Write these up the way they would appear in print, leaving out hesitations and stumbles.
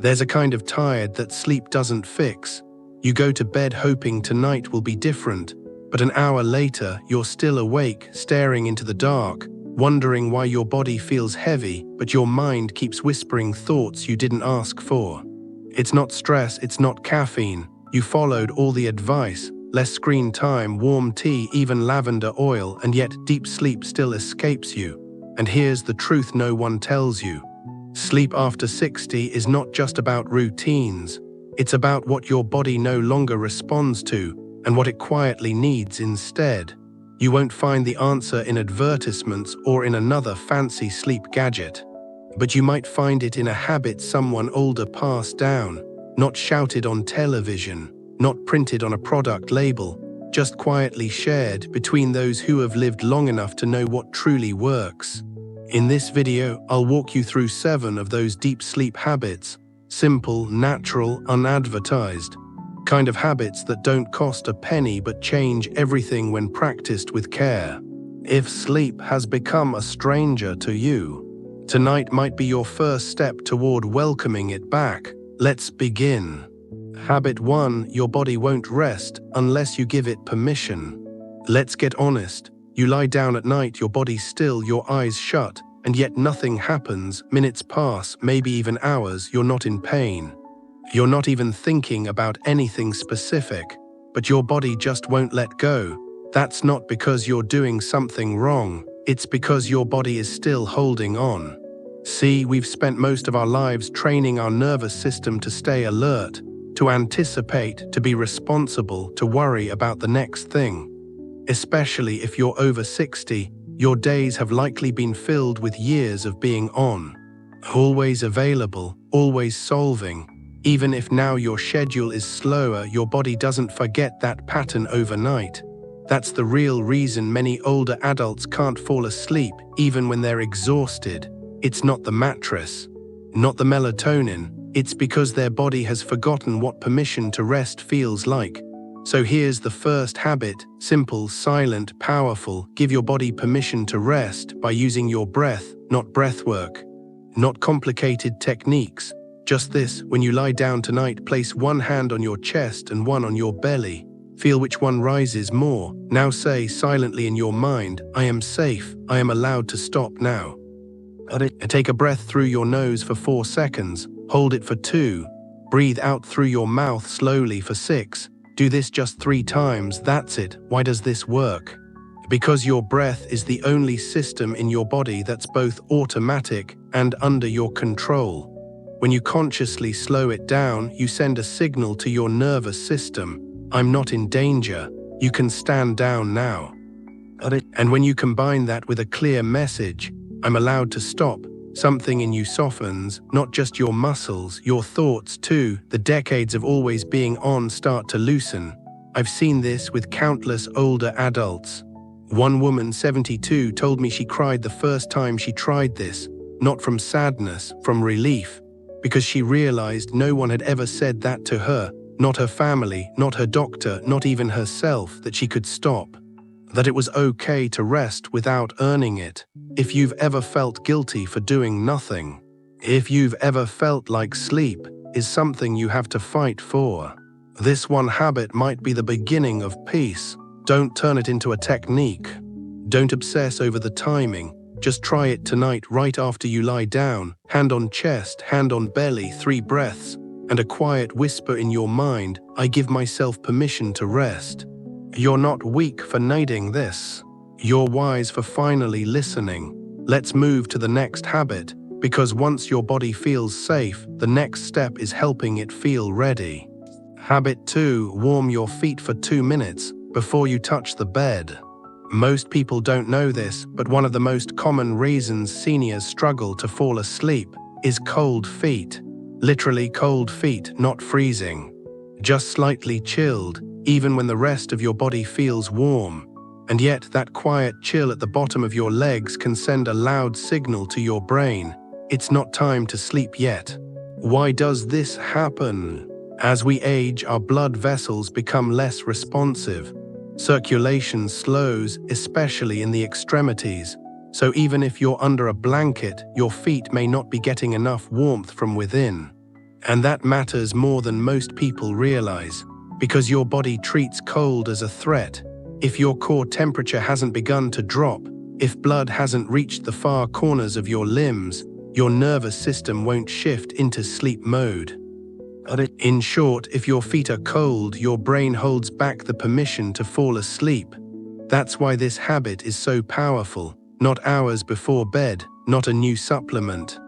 There's a kind of tired that sleep doesn't fix. You go to bed hoping tonight will be different, but an hour later you're still awake, staring into the dark, wondering why your body feels heavy, but your mind keeps whispering thoughts you didn't ask for. It's not stress, it's not caffeine. You followed all the advice: less screen time, warm tea, even lavender oil, and yet deep sleep still escapes you. And here's the truth no one tells you. Sleep after 60 is not just about routines. It's about what your body no longer responds to and what it quietly needs instead. You won't find the answer in advertisements or in another fancy sleep gadget. But you might find it in a habit someone older passed down, not shouted on television, not printed on a product label, just quietly shared between those who have lived long enough to know what truly works. In this video, I'll walk you through 7 of those deep sleep habits, simple, natural, unadvertised, kind of habits that don't cost a penny but change everything when practiced with care. If sleep has become a stranger to you, tonight might be your first step toward welcoming it back. Let's begin. Habit 1: your body won't rest unless you give it permission. Let's get honest. You lie down at night, your body's still, your eyes shut, and yet nothing happens. Minutes pass, maybe even hours. You're not in pain. You're not even thinking about anything specific, but your body just won't let go. That's not because you're doing something wrong. It's because your body is still holding on. See, we've spent most of our lives training our nervous system to stay alert, to anticipate, to be responsible, to worry about the next thing. Especially if you're over 60, your days have likely been filled with years of being on. Always available, always solving. Even if now your schedule is slower, your body doesn't forget that pattern overnight. That's the real reason many older adults can't fall asleep, even when they're exhausted. It's not the mattress, not the melatonin. It's because their body has forgotten what permission to rest feels like. So here's the first habit: simple, silent, powerful. Give your body permission to rest by using your breath, not breathwork, not complicated techniques. Just this: when you lie down tonight, place one hand on your chest and one on your belly. Feel which one rises more. Now say silently in your mind, I am safe, I am allowed to stop now. Take a breath through your nose for 4 seconds, hold it for 2, breathe out through your mouth slowly for 6. Do this just 3 times, that's it. Why does this work? Because your breath is the only system in your body that's both automatic and under your control. When you consciously slow it down, you send a signal to your nervous system: I'm not in danger, you can stand down now. And when you combine that with a clear message, I'm allowed to stop, something in you softens, not just your muscles, your thoughts too. The decades of always being on start to loosen. I've seen this with countless older adults. One woman, 72, told me she cried the first time she tried this, not from sadness, from relief, because she realized no one had ever said that to her, not her family, not her doctor, not even herself, that she could stop, that it was okay to rest without earning it. If you've ever felt guilty for doing nothing, if you've ever felt like sleep is something you have to fight for, this one habit might be the beginning of peace. Don't turn it into a technique. Don't obsess over the timing. Just try it tonight right after you lie down. Hand on chest, hand on belly, 3 breaths, and a quiet whisper in your mind: I give myself permission to rest. You're not weak for needing this. You're wise for finally listening. Let's move to the next habit, because once your body feels safe, the next step is helping it feel ready. Habit 2: warm your feet for 2 minutes before you touch the bed. Most people don't know this, but one of the most common reasons seniors struggle to fall asleep is cold feet. Literally cold feet, not freezing. Just slightly chilled, even when the rest of your body feels warm. And yet that quiet chill at the bottom of your legs can send a loud signal to your brain: it's not time to sleep yet. Why does this happen? As we age, our blood vessels become less responsive. Circulation slows, especially in the extremities. So even if you're under a blanket, your feet may not be getting enough warmth from within. And that matters more than most people realize, because your body treats cold as a threat. If your core temperature hasn't begun to drop, if blood hasn't reached the far corners of your limbs, your nervous system won't shift into sleep mode. In short, if your feet are cold, your brain holds back the permission to fall asleep. That's why this habit is so powerful. Not hours before bed, not a new supplement.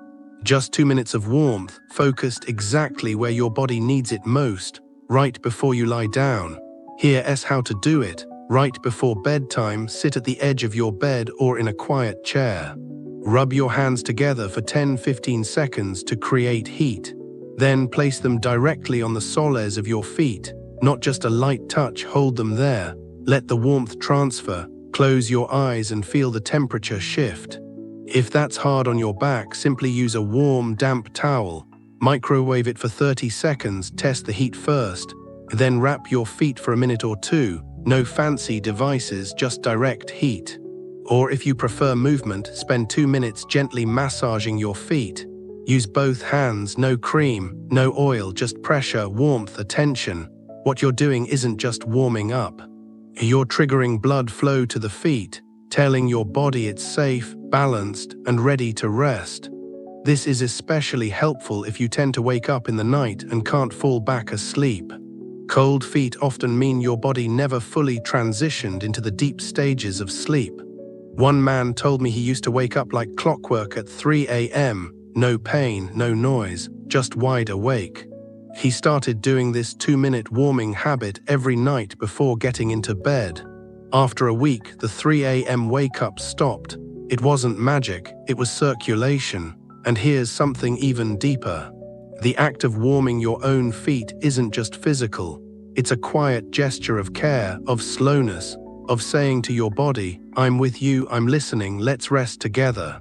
Just 2 minutes of warmth, focused exactly where your body needs it most, right before you lie down. Here's how to do it. Right before bedtime, sit at the edge of your bed or in a quiet chair. Rub your hands together for 10-15 seconds to create heat. Then place them directly on the soles of your feet. Not just a light touch, hold them there. Let the warmth transfer. Close your eyes and feel the temperature shift. If that's hard on your back, simply use a warm, damp towel. Microwave it for 30 seconds, test the heat first. Then wrap your feet for a minute or two. No fancy devices, just direct heat. Or if you prefer movement, spend 2 minutes gently massaging your feet. Use both hands, no cream, no oil, just pressure, warmth, attention. What you're doing isn't just warming up. You're triggering blood flow to the feet, telling your body it's safe, balanced, and ready to rest. This is especially helpful if you tend to wake up in the night and can't fall back asleep. Cold feet often mean your body never fully transitioned into the deep stages of sleep. One man told me he used to wake up like clockwork at 3 a.m., no pain, no noise, just wide awake. He started doing this 2-minute warming habit every night before getting into bed. After a week, the 3 a.m. wake-up stopped. It wasn't magic, it was circulation. And here's something even deeper. The act of warming your own feet isn't just physical. It's a quiet gesture of care, of slowness, of saying to your body, I'm with you, I'm listening, let's rest together.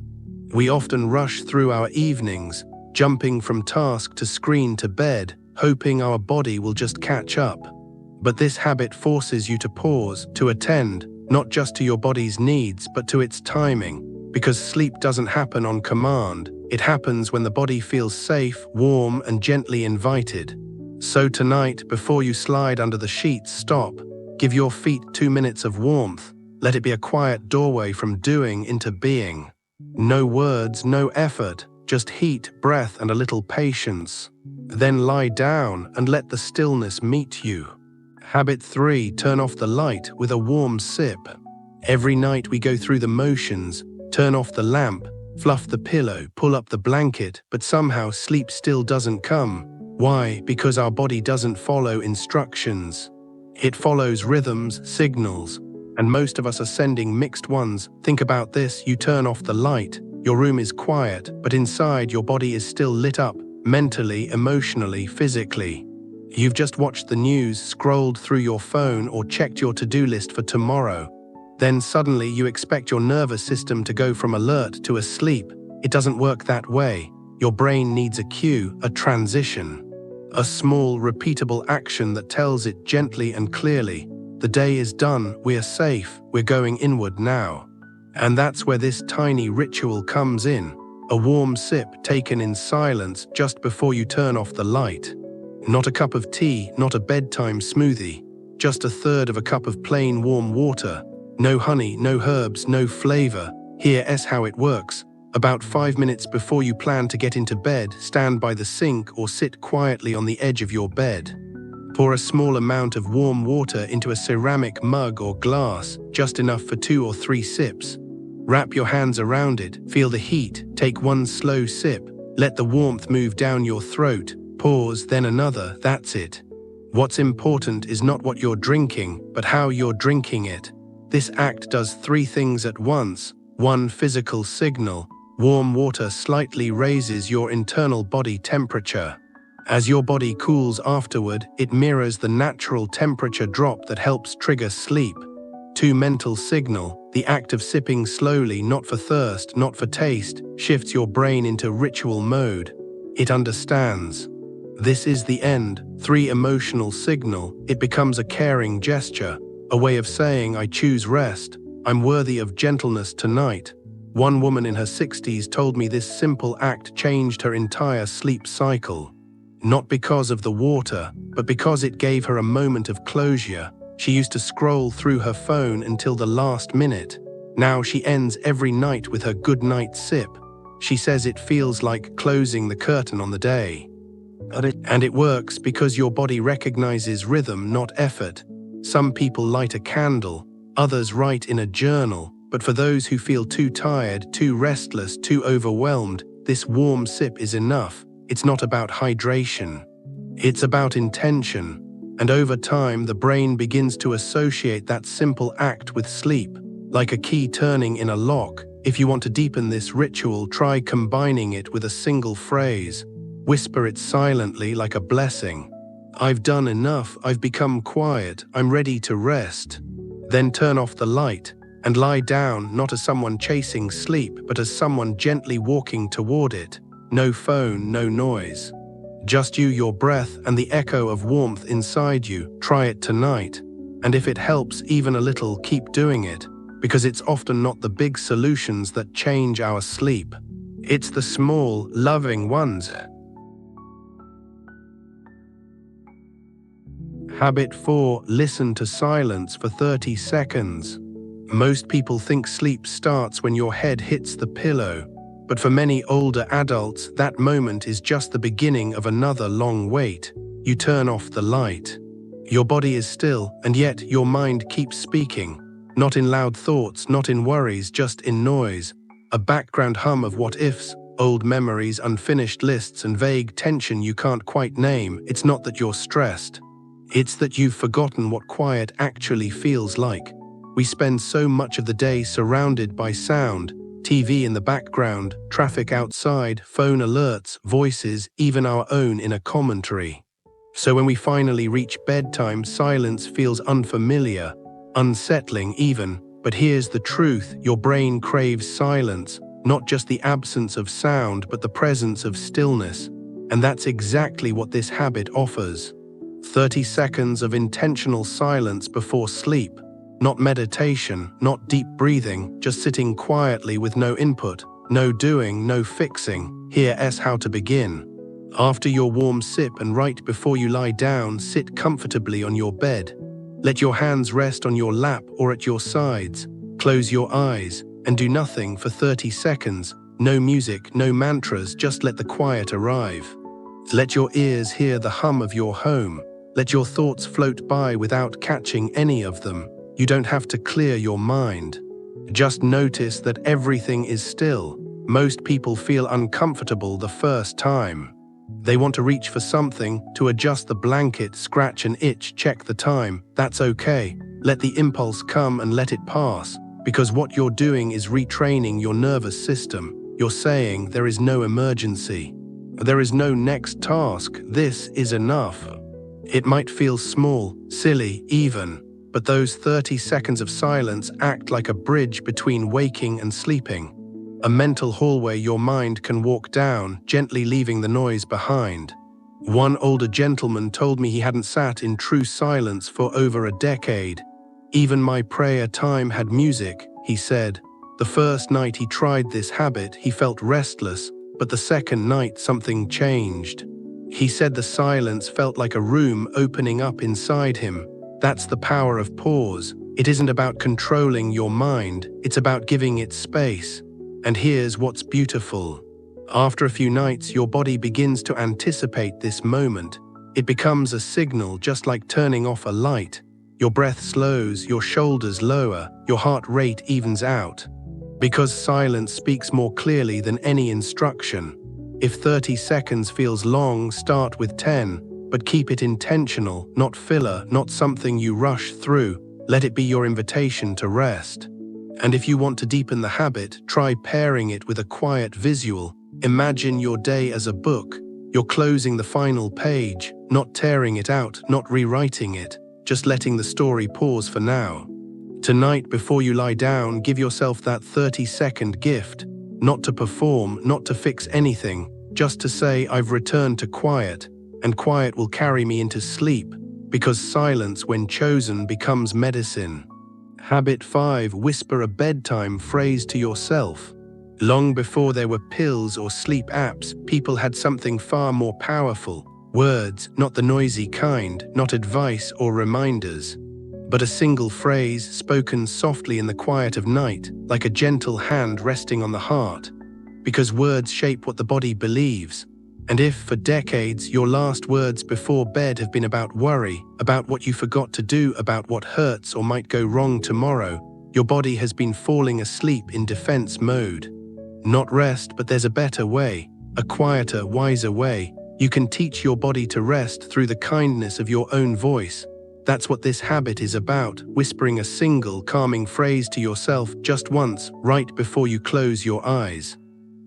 We often rush through our evenings, jumping from task to screen to bed, hoping our body will just catch up. But this habit forces you to pause, to attend, not just to your body's needs, but to its timing. Because sleep doesn't happen on command, it happens when the body feels safe, warm, and gently invited. So tonight, before you slide under the sheets, stop. Give your feet 2 minutes of warmth. Let it be a quiet doorway from doing into being. No words, no effort, just heat, breath, and a little patience. Then lie down and let the stillness meet you. Habit 3, turn off the light with a warm sip. Every night we go through the motions, turn off the lamp, fluff the pillow, pull up the blanket, but somehow sleep still doesn't come. Why? Because our body doesn't follow instructions. It follows rhythms, signals, and most of us are sending mixed ones. Think about this, you turn off the light, your room is quiet, but inside your body is still lit up, mentally, emotionally, physically. You've just watched the news, scrolled through your phone, or checked your to-do list for tomorrow. Then suddenly you expect your nervous system to go from alert to asleep. It doesn't work that way. Your brain needs a cue, a transition. A small, repeatable action that tells it gently and clearly, the day is done, we're safe, we're going inward now. And that's where this tiny ritual comes in. A warm sip taken in silence just before you turn off the light. Not a cup of tea, not a bedtime smoothie, just 1/3 of a cup of plain warm water. No honey, no herbs, no flavor. Here's how it works. About 5 minutes before you plan to get into bed, stand by the sink or sit quietly on the edge of your bed. Pour a small amount of warm water into a ceramic mug or glass, just enough for 2 or 3 sips. Wrap your hands around it, feel the heat, take 1 slow sip, let the warmth move down your throat, pause, then another, that's it. What's important is not what you're drinking, but how you're drinking it. This act does 3 things at once. 1, physical signal. Warm water slightly raises your internal body temperature. As your body cools afterward, it mirrors the natural temperature drop that helps trigger sleep. 2, mental signal. The act of sipping slowly, not for thirst, not for taste, shifts your brain into ritual mode. It understands. This is the end. 3, emotional signal. It becomes a caring gesture, a way of saying, I choose rest. I'm worthy of gentleness tonight. One woman in her 60s told me this simple act changed her entire sleep cycle. Not because of the water, but because it gave her a moment of closure. She used to scroll through her phone until the last minute. Now she ends every night with her good night sip. She says it feels like closing the curtain on the day. And it works because your body recognizes rhythm, not effort. Some people light a candle, others write in a journal, but for those who feel too tired, too restless, too overwhelmed, this warm sip is enough. It's not about hydration. It's about intention. And over time, the brain begins to associate that simple act with sleep, like a key turning in a lock. If you want to deepen this ritual, try combining it with a single phrase. Whisper it silently like a blessing. I've done enough, I've become quiet, I'm ready to rest. Then turn off the light and lie down, not as someone chasing sleep, but as someone gently walking toward it. No phone, no noise. Just you, your breath, and the echo of warmth inside you. Try it tonight. And if it helps even a little, keep doing it, because it's often not the big solutions that change our sleep. It's the small, loving ones. Habit 4. Listen to silence for 30 seconds. Most people think sleep starts when your head hits the pillow, but for many older adults, that moment is just the beginning of another long wait. You turn off the light. Your body is still, and yet your mind keeps speaking. Not in loud thoughts, not in worries, just in noise. A background hum of what-ifs, old memories, unfinished lists, and vague tension you can't quite name. It's not that you're stressed. It's that you've forgotten what quiet actually feels like. We spend so much of the day surrounded by sound, TV in the background, traffic outside, phone alerts, voices, even our own inner commentary. So when we finally reach bedtime, silence feels unfamiliar, unsettling even. But here's the truth, your brain craves silence, not just the absence of sound, but the presence of stillness. And that's exactly what this habit offers. 30 seconds of intentional silence before sleep. Not meditation, not deep breathing, just sitting quietly with no input, no doing, no fixing. Here's how to begin. After your warm sip and right before you lie down, sit comfortably on your bed. Let your hands rest on your lap or at your sides. Close your eyes and do nothing for 30 seconds. No music, no mantras, just let the quiet arrive. Let your ears hear the hum of your home. Let your thoughts float by without catching any of them. You don't have to clear your mind. Just notice that everything is still. Most people feel uncomfortable the first time. They want to reach for something, to adjust the blanket, scratch an itch, check the time. That's okay. Let the impulse come and let it pass. Because what you're doing is retraining your nervous system. You're saying there is no emergency. There is no next task. This is enough. It might feel small, silly, even. But those 30 seconds of silence act like a bridge between waking and sleeping. A mental hallway your mind can walk down, gently leaving the noise behind. One older gentleman told me he hadn't sat in true silence for over a decade. Even my prayer time had music, he said. The first night he tried this habit, he felt restless, but the second night something changed. He said the silence felt like a room opening up inside him. That's the power of pause. It isn't about controlling your mind, it's about giving it space. And here's what's beautiful. After a few nights, your body begins to anticipate this moment. It becomes a signal, just like turning off a light. Your breath slows, your shoulders lower, your heart rate evens out. Because silence speaks more clearly than any instruction. If 30 seconds feels long, start with 10. But keep it intentional, not filler, not something you rush through. Let it be your invitation to rest. And if you want to deepen the habit, try pairing it with a quiet visual. Imagine your day as a book. You're closing the final page, not tearing it out, not rewriting it, just letting the story pause for now. Tonight, before you lie down, give yourself that 30-second gift. Not to perform, not to fix anything, just to say, I've returned to quiet. And quiet will carry me into sleep, because silence, when chosen, becomes medicine. Habit 5. Whisper a bedtime phrase to yourself. Long before there were pills or sleep apps, people had something far more powerful. Words, not the noisy kind, not advice or reminders, but a single phrase spoken softly in the quiet of night, like a gentle hand resting on the heart. Because words shape what the body believes. And if, for decades, your last words before bed have been about worry, about what you forgot to do, about what hurts or might go wrong tomorrow, your body has been falling asleep in defense mode. Not rest, but there's a better way, a quieter, wiser way. You can teach your body to rest through the kindness of your own voice. That's what this habit is about, whispering a single, calming phrase to yourself just once, right before you close your eyes.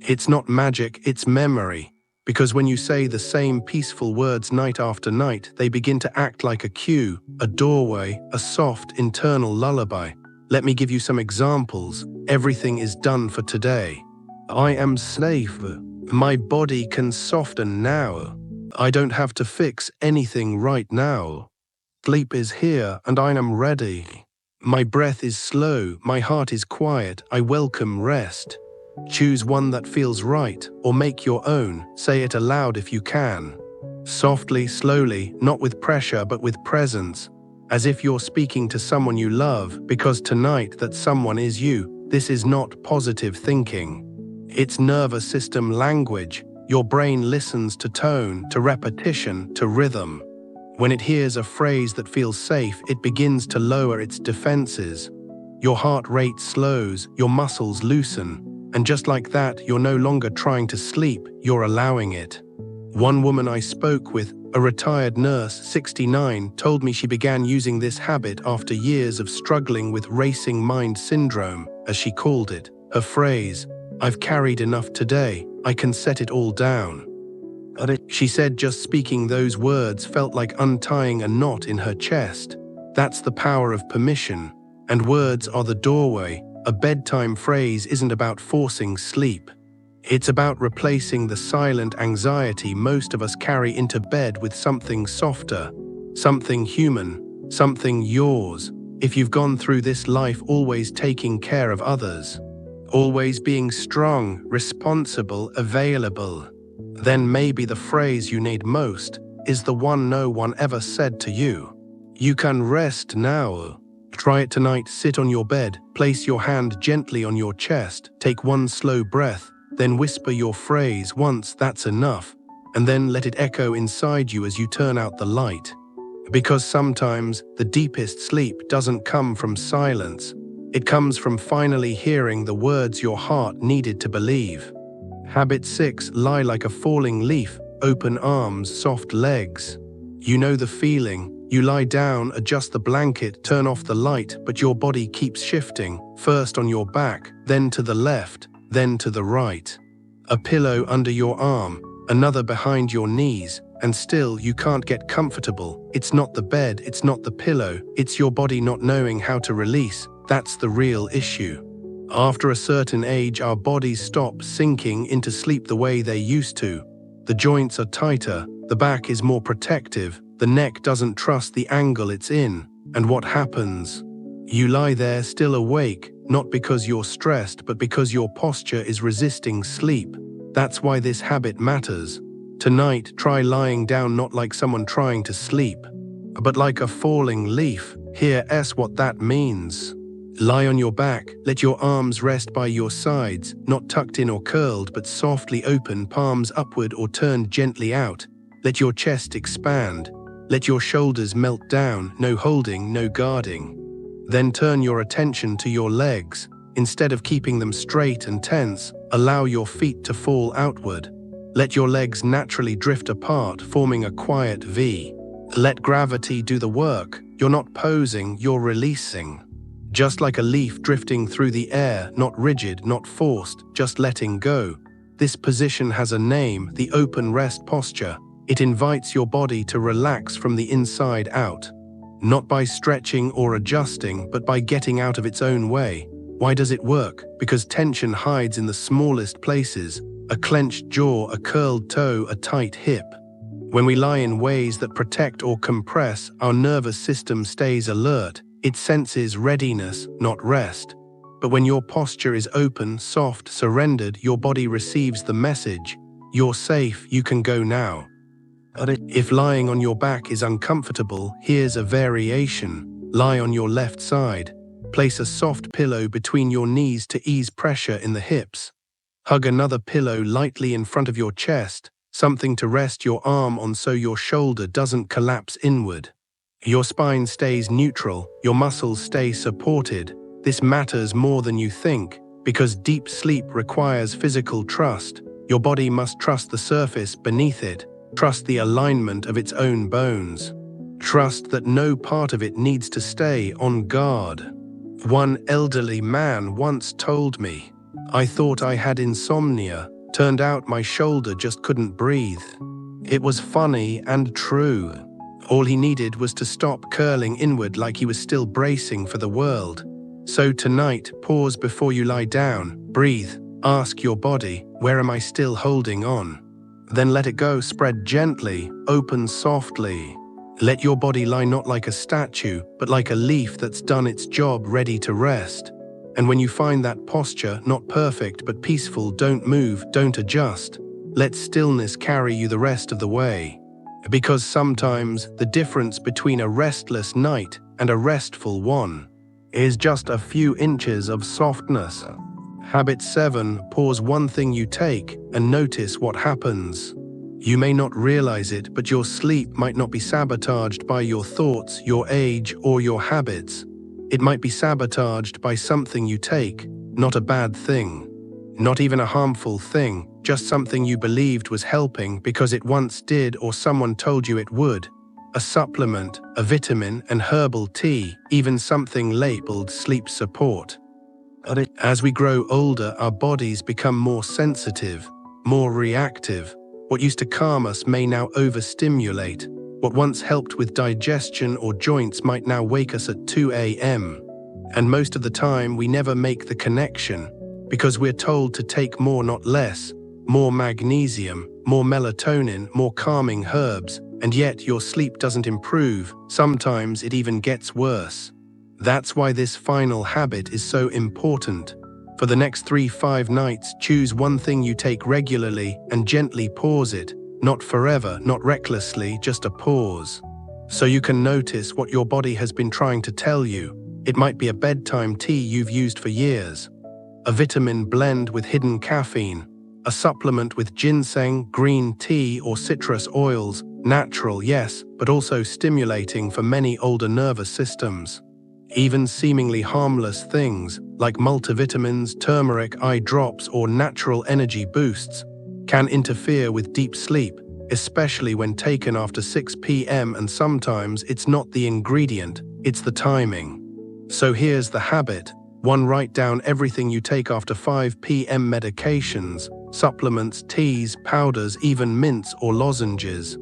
It's not magic, it's memory. Because when you say the same peaceful words night after night, they begin to act like a cue, a doorway, a soft internal lullaby. Let me give you some examples. Everything is done for today. I am safe. My body can soften now. I don't have to fix anything right now. Sleep is here and I am ready. My breath is slow, my heart is quiet, I welcome rest. Choose one that feels right, or make your own. Say it aloud if you can. Softly, slowly, not with pressure but with presence. As if you're speaking to someone you love, because tonight that someone is you. This is not positive thinking. It's nervous system language. Your brain listens to tone, to repetition, to rhythm. When it hears a phrase that feels safe, it begins to lower its defenses. Your heart rate slows, your muscles loosen. And just like that, you're no longer trying to sleep, you're allowing it. One woman I spoke with, a retired nurse, 69, told me she began using this habit after years of struggling with racing mind syndrome, as she called it. Her phrase, "I've carried enough today, I can set it all down." She said just speaking those words felt like untying a knot in her chest. That's the power of permission. And words are the doorway. A bedtime phrase isn't about forcing sleep. It's about replacing the silent anxiety most of us carry into bed with something softer, something human, something yours. If you've gone through this life always taking care of others, always being strong, responsible, available, then maybe the phrase you need most is the one no one ever said to you. You can rest now. Try it tonight. Sit on your bed, place your hand gently on your chest, take one slow breath, then whisper your phrase once, that's enough, and then let it echo inside you as you turn out the light. Because sometimes the deepest sleep doesn't come from silence. It comes from finally hearing the words your heart needed to believe. Habit 6, lie like a falling leaf, open arms, soft legs. You know the feeling. You lie down, adjust the blanket, turn off the light, but your body keeps shifting, first on your back, then to the left, then to the right. A pillow under your arm, another behind your knees, and still you can't get comfortable. It's not the bed, it's not the pillow, it's your body not knowing how to release. That's the real issue. After a certain age, our bodies stop sinking into sleep the way they used to. The joints are tighter, the back is more protective, the neck doesn't trust the angle it's in. And what happens? You lie there still awake, not because you're stressed, but because your posture is resisting sleep. That's why this habit matters. Tonight, try lying down not like someone trying to sleep, but like a falling leaf. Here's what that means. Lie on your back, let your arms rest by your sides, not tucked in or curled, but softly open, palms upward or turned gently out. Let your chest expand. Let your shoulders melt down, no holding, no guarding. Then turn your attention to your legs. Instead of keeping them straight and tense, allow your feet to fall outward. Let your legs naturally drift apart, forming a quiet V. Let gravity do the work. You're not posing, you're releasing. Just like a leaf drifting through the air, not rigid, not forced, just letting go. This position has a name, the open rest posture. It invites your body to relax from the inside out. Not by stretching or adjusting, but by getting out of its own way. Why does it work? Because tension hides in the smallest places. A clenched jaw, a curled toe, a tight hip. When we lie in ways that protect or compress, our nervous system stays alert. It senses readiness, not rest. But when your posture is open, soft, surrendered, your body receives the message. You're safe, you can go now. If lying on your back is uncomfortable, here's a variation. Lie on your left side. Place a soft pillow between your knees to ease pressure in the hips. Hug another pillow lightly in front of your chest, something to rest your arm on so your shoulder doesn't collapse inward. Your spine stays neutral, your muscles stay supported. This matters more than you think, because deep sleep requires physical trust. Your body must trust the surface beneath it, trust the alignment of its own bones. Trust that no part of it needs to stay on guard. One elderly man once told me, "I thought I had insomnia. Turned out my shoulder just couldn't breathe." It was funny and true. All he needed was to stop curling inward like he was still bracing for the world. So tonight, pause before you lie down, breathe, ask your body, where am I still holding on? Then let it go, spread gently, open softly. Let your body lie not like a statue, but like a leaf that's done its job, ready to rest. And when you find that posture, not perfect but peaceful, don't move, don't adjust. Let stillness carry you the rest of the way. Because sometimes the difference between a restless night and a restful one is just a few inches of softness. Habit 7. Pause one thing you take and notice what happens. You may not realize it, but your sleep might not be sabotaged by your thoughts, your age, or your habits. It might be sabotaged by something you take, not a bad thing. Not even a harmful thing, just something you believed was helping because it once did or someone told you it would. A supplement, a vitamin, an herbal tea, even something labeled sleep support. As we grow older, our bodies become more sensitive, more reactive. What used to calm us may now overstimulate. What once helped with digestion or joints might now wake us at 2 a.m. And most of the time, we never make the connection because we're told to take more, not less. More magnesium, more melatonin, more calming herbs, and yet your sleep doesn't improve. Sometimes it even gets worse. That's why this final habit is so important. For the next 3-5 nights, choose one thing you take regularly and gently pause it. Not forever, not recklessly, just a pause. So you can notice what your body has been trying to tell you. It might be a bedtime tea you've used for years, a vitamin blend with hidden caffeine, a supplement with ginseng, green tea, or citrus oils. Natural, yes, but also stimulating for many older nervous systems. Even seemingly harmless things, like multivitamins, turmeric, eye drops, or natural energy boosts, can interfere with deep sleep, especially when taken after 6 p.m. and sometimes it's not the ingredient, it's the timing. So here's the habit. 1. Write down everything you take after 5 p.m. medications, supplements, teas, powders, even mints or lozenges.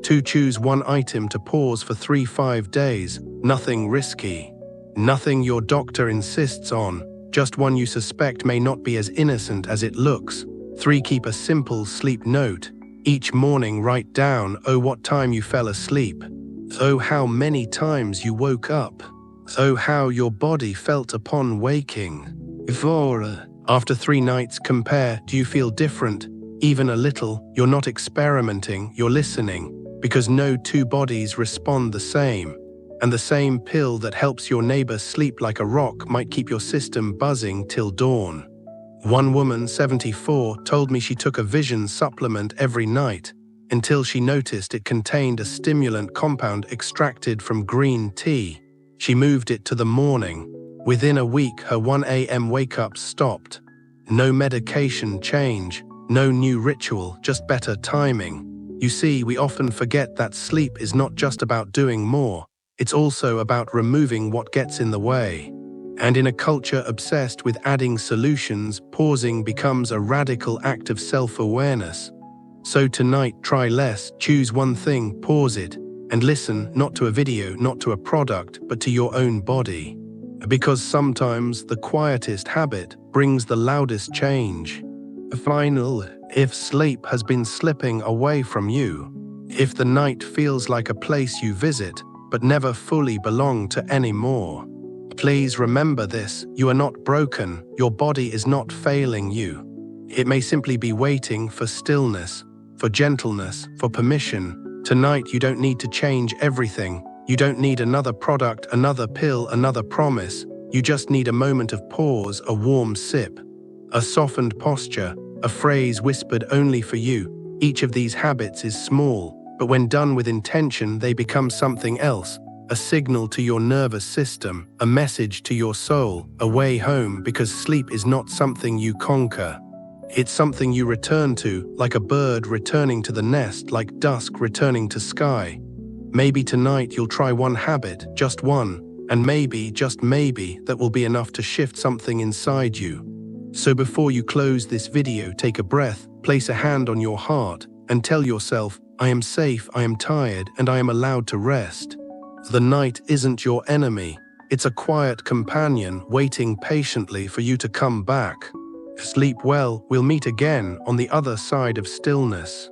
2. Choose one item to pause for 3-5 days, nothing risky. Nothing your doctor insists on, just one you suspect may not be as innocent as it looks. 3. Keep a simple sleep note. Each morning write down, oh, what time you fell asleep. Oh, how many times you woke up. Oh, how your body felt upon waking. 4. After 3 nights, compare. Do you feel different? Even a little. You're not experimenting, you're listening. Because no two bodies respond the same. And the same pill that helps your neighbor sleep like a rock might keep your system buzzing till dawn. One woman, 74, told me she took a vision supplement every night until she noticed it contained a stimulant compound extracted from green tea. She moved it to the morning. Within a week, her 1 a.m. wake-ups stopped. No medication change, no new ritual, just better timing. You see, we often forget that sleep is not just about doing more. It's also about removing what gets in the way. And in a culture obsessed with adding solutions, pausing becomes a radical act of self-awareness. So tonight, try less, choose one thing, pause it, and listen, not to a video, not to a product, but to your own body. Because sometimes the quietest habit brings the loudest change. Final, if sleep has been slipping away from you, if the night feels like a place you visit, but never fully belong to anymore, please remember this: you are not broken, your body is not failing you. It may simply be waiting for stillness, for gentleness, for permission. Tonight, you don't need to change everything. You don't need another product, another pill, another promise. You just need a moment of pause, a warm sip, a softened posture, a phrase whispered only for you. Each of these habits is small, but when done with intention, they become something else. A signal to your nervous system, a message to your soul, a way home, because sleep is not something you conquer. It's something you return to, like a bird returning to the nest, like dusk returning to sky. Maybe tonight you'll try one habit, just one, and maybe, just maybe, that will be enough to shift something inside you. So before you close this video, take a breath, place a hand on your heart, and tell yourself, I am safe, I am tired, and I am allowed to rest. The night isn't your enemy. It's a quiet companion waiting patiently for you to come back. Sleep well, we'll meet again on the other side of stillness.